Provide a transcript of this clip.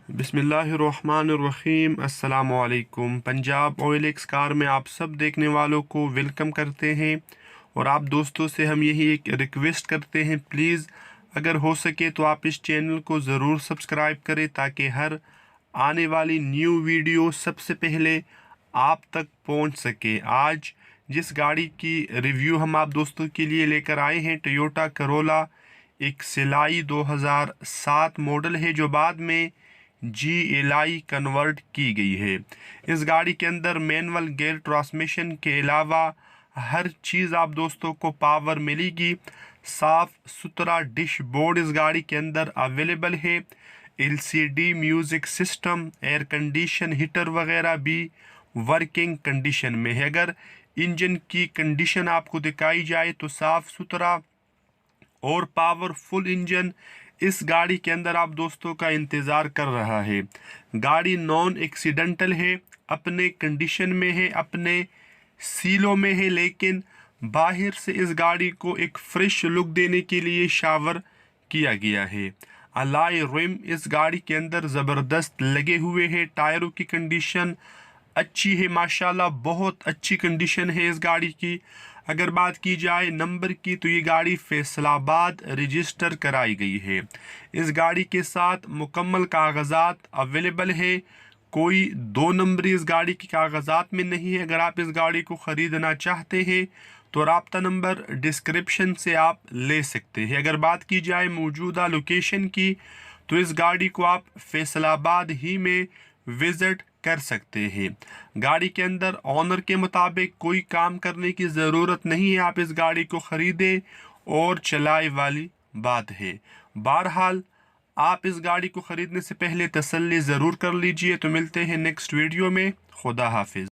बिस्मिल्लाहिर्रहमानिर्रहीम। अस्सलामुअलैकुम। Punjab OLX car में आप सब देखने वालों को वेलकम करते हैं और आप दोस्तों से हम यही एक रिक्वेस्ट करते हैं, प्लीज़ अगर हो सके तो आप इस चैनल को ज़रूर सब्सक्राइब करें ताकि हर आने वाली न्यू वीडियो सबसे पहले आप तक पहुंच सके। आज जिस गाड़ी की रिव्यू हम आप दोस्तों के लिए लेकर आए हैं, टोयोटा करोला एक सिलाई 2007 मॉडल है जो बाद में GLI कन्वर्ट की गई है। इस गाड़ी के अंदर मैनुअल गियर ट्रांसमिशन के अलावा हर चीज़ आप दोस्तों को पावर मिलेगी। साफ सुथरा डैशबोर्ड इस गाड़ी के अंदर अवेलेबल है। LCD music system, air condition, heater वगैरह भी वर्किंग कंडीशन में है। अगर इंजन की कंडीशन आपको दिखाई जाए तो साफ सुथरा और पावरफुल इंजन इस गाड़ी के अंदर आप दोस्तों का इंतज़ार कर रहा है। गाड़ी नॉन एक्सीडेंटल है, अपने कंडीशन में है, अपने सीलों में है, लेकिन बाहर से इस गाड़ी को एक फ्रेश लुक देने के लिए शावर किया गया है। अलाई रिम इस गाड़ी के अंदर ज़बरदस्त लगे हुए हैं। टायरों की कंडीशन अच्छी है माशाल्लाह, बहुत अच्छी कंडीशन है इस गाड़ी की। अगर बात की जाए नंबर की तो ये गाड़ी फैसलाबाद रजिस्टर कराई गई है। इस गाड़ी के साथ मुकम्मल कागजात अवेलेबल है। कोई दो नंबरी इस गाड़ी के कागजात में नहीं है। अगर आप इस गाड़ी को ख़रीदना चाहते हैं तो राब्ता नंबर डिस्क्रिप्शन से आप ले सकते हैं। अगर बात की जाए मौजूदा लोकेशन की तो इस गाड़ी को आप फैसलाबाद ही में विज़िट कर सकते हैं। गाड़ी के अंदर ऑनर के मुताबिक कोई काम करने की ज़रूरत नहीं है, आप इस गाड़ी को ख़रीदे और चलाए वाली बात है। बहरहाल आप इस गाड़ी को ख़रीदने से पहले तसल्ली ज़रूर कर लीजिए। तो मिलते हैं नेक्स्ट वीडियो में। खुदा हाफिज़।